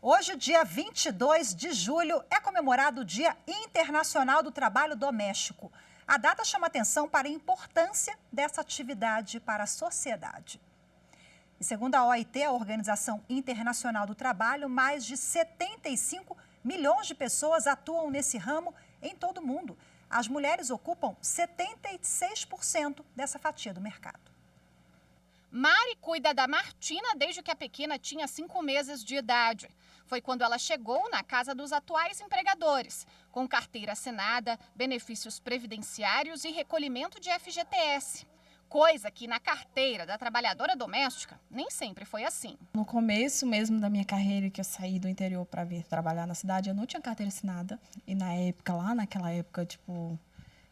Hoje, dia 22 de julho, é comemorado o Dia Internacional do Trabalho Doméstico. A data chama atenção para a importância dessa atividade para a sociedade. E segundo a OIT, a Organização Internacional do Trabalho, mais de 75 milhões de pessoas atuam nesse ramo em todo o mundo. As mulheres ocupam 76% dessa fatia do mercado. Mari cuida da Martina desde que a pequena tinha 5 meses de idade. Foi quando ela chegou na casa dos atuais empregadores, com carteira assinada, benefícios previdenciários e recolhimento de FGTS. Coisa que na carteira da trabalhadora doméstica nem sempre foi assim. No começo mesmo da minha carreira, que eu saí do interior para vir trabalhar na cidade, eu não tinha carteira assinada. E naquela época,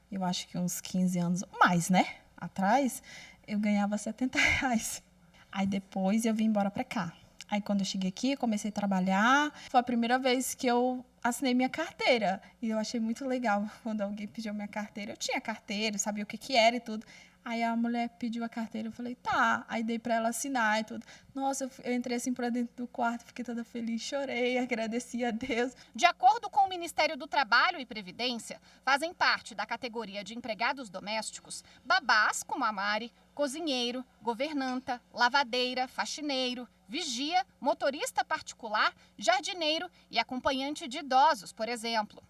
eu acho que uns 15 anos, mais, né? Atrás, eu ganhava R$ 70. Aí depois eu vim embora para cá. Aí quando eu cheguei aqui, eu comecei a trabalhar. Foi a primeira vez que eu assinei minha carteira. E eu achei muito legal quando alguém pediu minha carteira. Eu tinha carteira, sabia o que era e tudo. Aí a mulher pediu a carteira, eu falei, tá. Aí dei para ela assinar e tudo. Nossa, eu entrei assim para dentro do quarto, fiquei toda feliz, chorei, agradeci a Deus. De acordo com o Ministério do Trabalho e Previdência, fazem parte da categoria de empregados domésticos babás como a Mari, cozinheiro, governanta, lavadeira, faxineiro, vigia, motorista particular, jardineiro e acompanhante de idosos, por exemplo.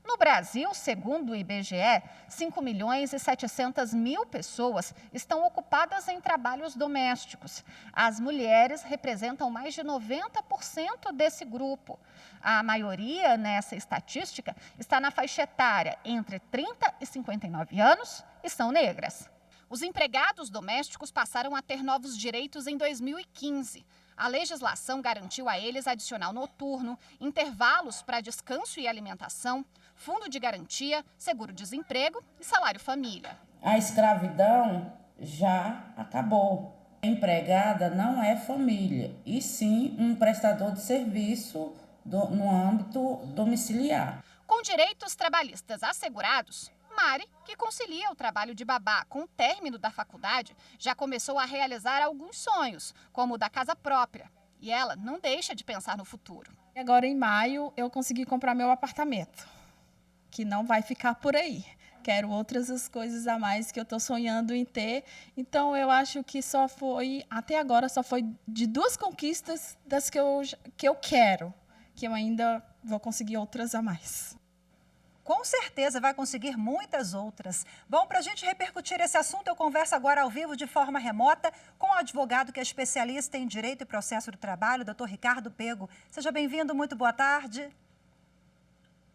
No Brasil, segundo o IBGE, 5.700.000 pessoas estão ocupadas em trabalhos domésticos. As mulheres representam mais de 90% desse grupo. A maioria nessa estatística está na faixa etária entre 30 e 59 anos e são negras. Os empregados domésticos passaram a ter novos direitos em 2015. A legislação garantiu a eles adicional noturno, intervalos para descanso e alimentação, fundo de garantia, seguro-desemprego e salário-família. A escravidão já acabou. A empregada não é família, e sim um prestador de serviço no âmbito domiciliar. Com direitos trabalhistas assegurados, Mari, que concilia o trabalho de babá com o término da faculdade, já começou a realizar alguns sonhos, como o da casa própria. E ela não deixa de pensar no futuro. Agora, em maio, eu consegui comprar meu apartamento, que não vai ficar por aí. Quero outras coisas a mais que eu estou sonhando em ter. Então, eu acho que até agora, só foi de 2 conquistas das que eu quero, que eu ainda vou conseguir outras a mais. Com certeza vai conseguir muitas outras. Bom, para a gente repercutir esse assunto, eu converso agora ao vivo de forma remota com o advogado que é especialista em Direito e Processo do Trabalho, Dr. Ricardo Pego. Seja bem-vindo, muito boa tarde.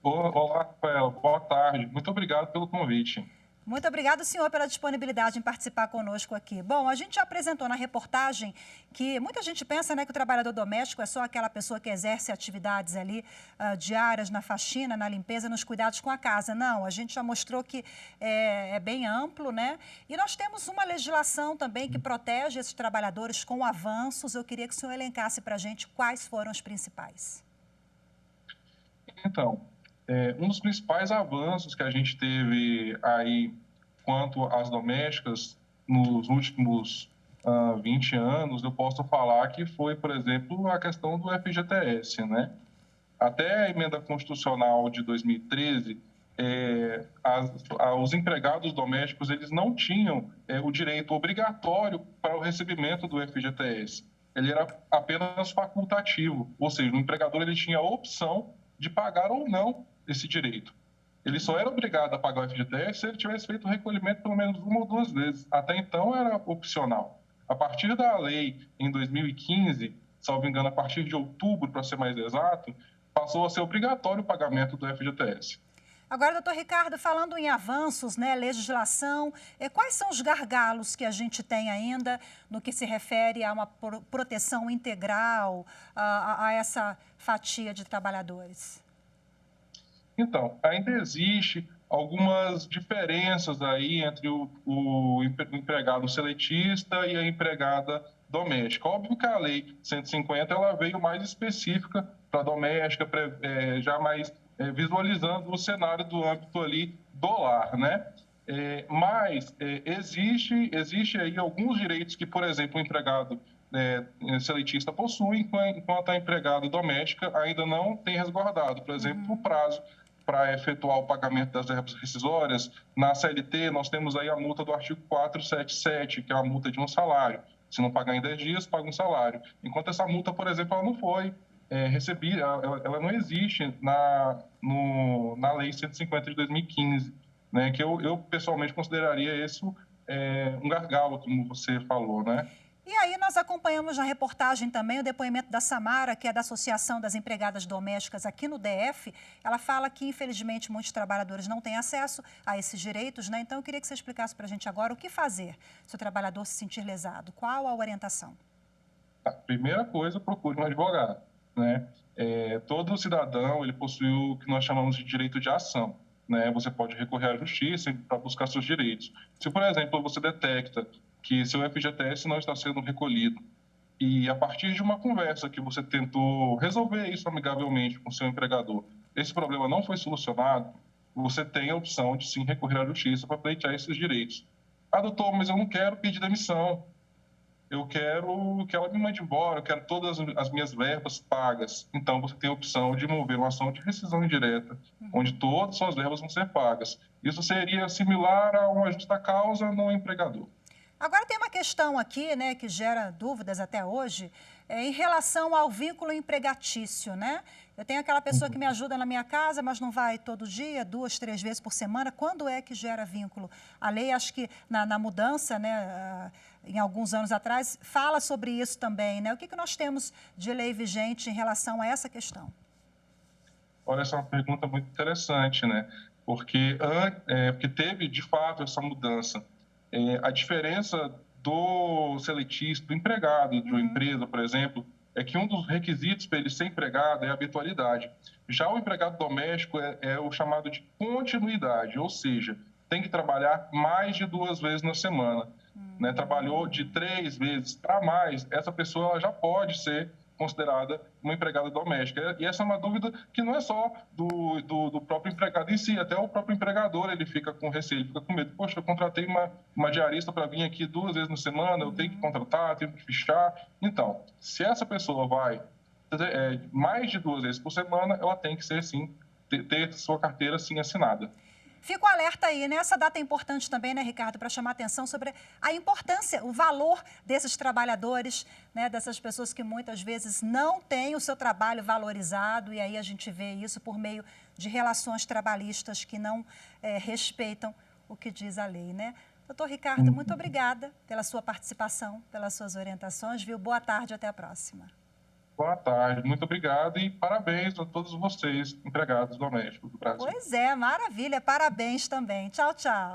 Olá, Rafael. Boa tarde. Muito obrigado pelo convite. Muito obrigado, senhor, pela disponibilidade em participar conosco aqui. Bom, a gente já apresentou na reportagem que muita gente pensa, né, que o trabalhador doméstico é só aquela pessoa que exerce atividades ali diárias na faxina, na limpeza, nos cuidados com a casa. Não, a gente já mostrou que é bem amplo, né? E nós temos uma legislação também que protege esses trabalhadores com avanços. Eu queria que o senhor elencasse para a gente quais foram os principais. Então, um dos principais avanços que a gente teve aí quanto às domésticas nos últimos 20 anos, eu posso falar que foi, por exemplo, a questão do FGTS, né? Até a emenda constitucional de 2013, os empregados domésticos eles não tinham o direito obrigatório para o recebimento do FGTS. Ele era apenas facultativo, ou seja, o empregador ele tinha a opção de pagar ou não esse direito. Ele só era obrigado a pagar o FGTS se ele tivesse feito o recolhimento pelo menos 1 ou 2 vezes. Até então era opcional. A partir da lei, em 2015, salvo engano, a partir de outubro, para ser mais exato, passou a ser obrigatório o pagamento do FGTS. Agora, doutor Ricardo, falando em avanços, né, legislação, quais são os gargalos que a gente tem ainda no que se refere a uma proteção integral a essa fatia de trabalhadores? Então, ainda existe algumas diferenças aí entre o empregado seletista e a empregada doméstica. Óbvio que a lei 150 ela veio mais específica para a doméstica, já mais visualizando o cenário do âmbito ali do lar, né? Mas existe aí alguns direitos que, por exemplo, o empregado seletista possui, enquanto a empregada doméstica ainda não tem resguardado, por exemplo, o prazo para efetuar o pagamento das verbas rescisórias. Na CLT, nós temos aí a multa do artigo 477, que é a multa de um salário. Se não pagar em 10 dias, paga um salário. Enquanto essa multa, por exemplo, ela não foi recebida, ela não existe na Lei 150 de 2015, né, que eu pessoalmente consideraria isso um gargalo, como você falou, né? E aí nós acompanhamos na reportagem também o depoimento da Samara, que é da Associação das Empregadas Domésticas aqui no DF. Ela fala que, infelizmente, muitos trabalhadores não têm acesso a esses direitos, né? Então, eu queria que você explicasse para a gente agora o que fazer se o trabalhador se sentir lesado. Qual a orientação? A primeira coisa, procure um advogado, né? Todo cidadão, ele possui o que nós chamamos de direito de ação, né? Você pode recorrer à justiça para buscar seus direitos. Se, por exemplo, você detecta que seu FGTS não está sendo recolhido e, a partir de uma conversa que você tentou resolver isso amigavelmente com seu empregador, esse problema não foi solucionado, você tem a opção de sim recorrer à justiça para pleitear esses direitos. Ah, doutor, mas eu não quero pedir demissão. Eu quero que ela me mande embora, eu quero todas as minhas verbas pagas. Então, você tem a opção de mover uma ação de rescisão indireta, onde todas as suas verbas vão ser pagas. Isso seria similar a uma justa causa no empregador. Agora tem uma questão aqui, né, que gera dúvidas até hoje, em relação ao vínculo empregatício, né? Eu tenho aquela pessoa que me ajuda na minha casa, mas não vai todo dia, 2, 3 vezes por semana. Quando é que gera vínculo? A lei, acho que na mudança, né, em alguns anos atrás, fala sobre isso também, né? O que nós temos de lei vigente em relação a essa questão? Olha, essa é uma pergunta muito interessante, né? Porque teve, de fato, essa mudança. A diferença do seletista, do empregado de uma empresa, por exemplo, é que um dos requisitos para ele ser empregado é a habitualidade. Já o empregado doméstico é o chamado de continuidade, ou seja, tem que trabalhar mais de 2 vezes na semana. Né? Trabalhou de 3 vezes para mais, essa pessoa ela já pode ser considerada uma empregada doméstica. E essa é uma dúvida que não é só do próprio empregado em si, até o próprio empregador ele fica com receio, ele fica com medo. Poxa, eu contratei uma diarista para vir aqui 2 vezes na semana, eu tenho que contratar, tenho que fichar. Então, se essa pessoa vai mais de 2 vezes por semana, ela tem que ser, sim, ter sua carteira, sim, assinada. Fico alerta aí, né? Essa data é importante também, né, Ricardo, para chamar atenção sobre a importância, o valor desses trabalhadores, né, dessas pessoas que muitas vezes não têm o seu trabalho valorizado, e aí a gente vê isso por meio de relações trabalhistas que não respeitam o que diz a lei, né? Doutor Ricardo, muito obrigada pela sua participação, pelas suas orientações, viu? Boa tarde, até a próxima. Boa tarde, muito obrigado e parabéns a todos vocês, empregados domésticos do Brasil. Pois é, maravilha, parabéns também. Tchau, tchau.